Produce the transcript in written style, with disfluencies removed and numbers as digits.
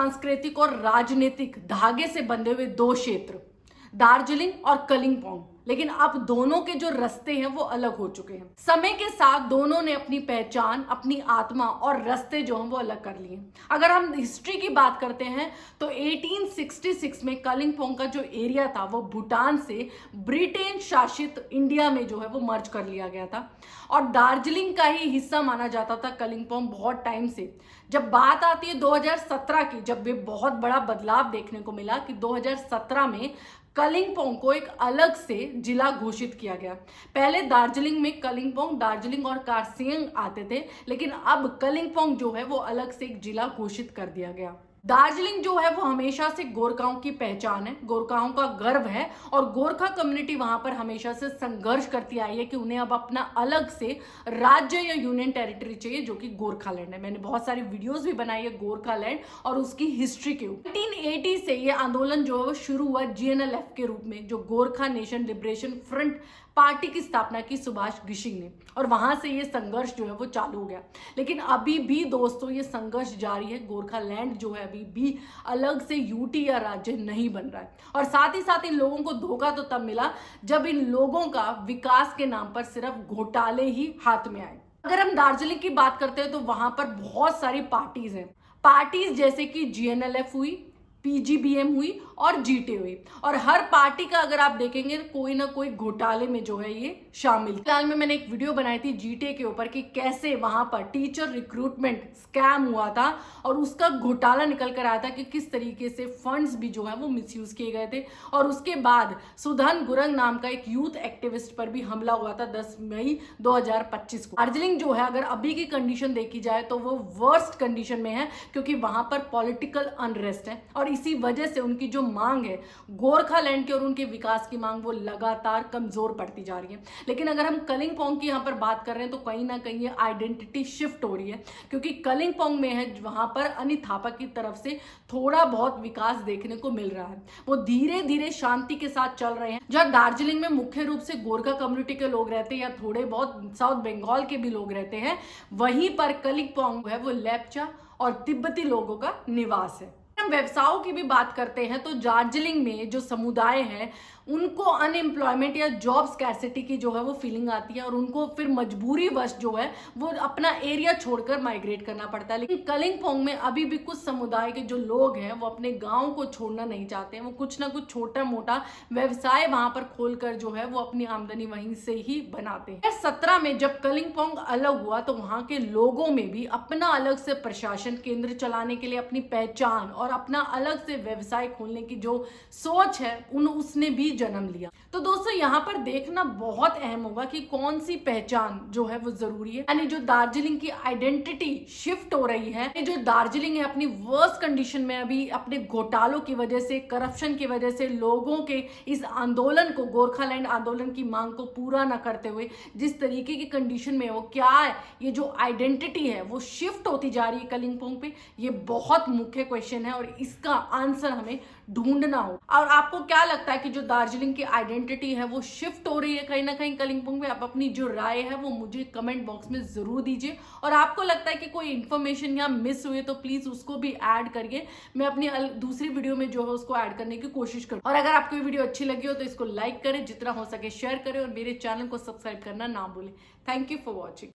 सांस्कृतिक और राजनीतिक धागे से बंधे हुए दो क्षेत्र, दार्जिलिंग और कलिंपोंग, लेकिन अब दोनों के जो रास्ते हैं वो अलग हो चुके हैं। समय के साथ दोनों ने अपनी पहचान, अपनी आत्मा और रास्ते जो हैं वो अलग कर लिए। अगर हम हिस्ट्री की बात करते हैं तो 1866 में कलिंपोंग का जो एरिया था वो भूटान से ब्रिटेन शासित इंडिया में जो है वो मर्ज कर लिया गया था और दार्जिलिंग का ही हिस्सा माना जाता था कलिंपोंग बहुत टाइम से। जब बात आती है 2017 की, जब भी बहुत बड़ा बदलाव देखने को मिला कि 2017 में कलिंपोंग को एक अलग से जिला घोषित किया गया। पहले दार्जिलिंग में कलिंपोंग, दार्जिलिंग और कारसिंग आते थे, लेकिन अब कलिंपोंग जो है वो अलग से एक जिला घोषित कर दिया गया। दार्जिलिंग जो है वो हमेशा से गोरखाओं की पहचान है, गोरखाओं का गर्व है और गोरखा कम्युनिटी वहां पर हमेशा से संघर्ष करती आई है कि उन्हें अब अपना अलग से राज्य या यूनियन टेरिटरी चाहिए, जो कि गोरखालैंड है। मैंने बहुत सारी वीडियोस भी बनाई है गोरखालैंड और उसकी हिस्ट्री के ऊपर। 1980 से ये आंदोलन जो है वो शुरू हुआ GNLF के रूप में, जो Gorkha nation liberation front party की स्थापना की सुभाष घिसिंग ने, और वहां से ये संघर्ष जो है वो चालू हो गया। लेकिन अभी भी दोस्तों ये संघर्ष जारी है। गोरखालैंड जो है अभी भी अलग से यूटी या राज्य नहीं बन रहा है और साथ ही साथ इन लोगों को धोखा तो तब मिला जब इन लोगों का विकास के नाम पर सिर्फ घोटाले ही हाथ में आए। अगर हम दार्जिलिंग की बात करते हैं तो वहां पर बहुत सारी पार्टीज हैं। पार्टीज जैसे कि GNLF हुई, PGBM हुई और GT हुई, और हर पार्टी का अगर आप देखेंगे कोई ना कोई घोटाले में जो है ये शामिल। फिलहाल में मैंने एक वीडियो बनाई थी GT के ऊपर कि कैसे वहां पर टीचर रिक्रूटमेंट स्कैम हुआ था और उसका घोटाला निकल कर आया था कि किस तरीके से फंड्स भी जो है वो मिसयूज किए गए थे। और उसके बाद सुधन गुरंग नाम का एक यूथ एक्टिविस्ट पर भी हमला हुआ था 10 मई 2025 को। दार्जिलिंग जो है अगर अभी की कंडीशन देखी जाए तो वो वर्स्ट कंडीशन में है, क्योंकि वहां पर पॉलिटिकल अनरेस्ट है और इसी वजह से उनकी जो मांग है गोरखालैंड के और उनके विकास की मांग वो लगातार कमजोर पड़ती जा रही है। लेकिन अगर हम कलिंपोंग की यहाँ पर बात कर रहे हैं तो कहीं ना कहीं ये आइडेंटिटी शिफ्ट हो रही है, क्योंकि कलिंपोंग में है वहां पर अनी थापा की तरफ से थोड़ा बहुत विकास देखने को मिल रहा है। वो धीरे धीरे शांति के साथ चल रहे हैं। जहाँ दार्जिलिंग में मुख्य रूप से गोरखा कम्युनिटी के लोग रहते हैं या थोड़े बहुत साउथ बंगाल के भी लोग रहते हैं, वहीं पर कलिंपोंग है वो लेप्चा और तिब्बती लोगों का निवास है। हम व्यवसायों की भी बात करते हैं तो दार्जिलिंग में जो समुदाय है उनको अनएम्प्लॉयमेंट या जॉब स्कैरसिटी की जो है वो फीलिंग आती है और उनको फिर मजबूरी वश जो है वो अपना एरिया छोड़कर माइग्रेट करना पड़ता है। लेकिन कलिंपोंग में अभी भी कुछ समुदाय के जो लोग हैं वो अपने गांव को छोड़ना नहीं चाहते हैं। वो कुछ ना कुछ छोटा मोटा व्यवसाय वहां पर खोलकर जो है वो अपनी आमदनी वहीं से ही बनाते हैं। 2017 में जब कलिंपोंग अलग हुआ तो वहां के लोगों में भी अपना अलग से प्रशासन केंद्र चलाने के लिए अपनी पहचान और अपना अलग से व्यवसाय खोलने की जो सोच है उसने भी जन्म लिया। तो दोस्तों यहाँ पर देखना बहुत अहम होगा कि कौन सी पहचान जो है वो जरूरी है। यानी जो दार्जिलिंग की आइडेंटिटी शिफ्ट हो रही है, जो दार्जिलिंग है अपनी वर्स्ट कंडीशन में अभी अपने घोटालों की वजह से, करप्शन की वजह से, लोगों के इस आंदोलन को, गोरखालैंड आंदोलन की मांग को पूरा न करते हुए जिस तरीके की कंडीशन में वो क्या है, ये जो आइडेंटिटी है वो शिफ्ट होती जा रही है कलिंपोंग पे, ये बहुत मुख्य क्वेश्चन है और इसका आंसर हमें ढूंढना हो। और आपको क्या लगता है कि जो दार्जिलिंग की आइडेंटिटी है वो शिफ्ट हो रही है कहीं ना कहीं कलिंपोंग में? आप अपनी जो राय है वो मुझे कमेंट बॉक्स में जरूर दीजिए। और आपको लगता है कि कोई इन्फॉर्मेशन यहाँ मिस हुई है तो प्लीज उसको भी ऐड करिए। मैं अपनी दूसरी वीडियो में जो है उसको ऐड करने की कोशिश करूँ। और अगर आपको ये वीडियो अच्छी लगी हो तो इसको लाइक करें, जितना हो सके शेयर करें और मेरे चैनल को सब्सक्राइब करना ना भूलें। Thank you for watching.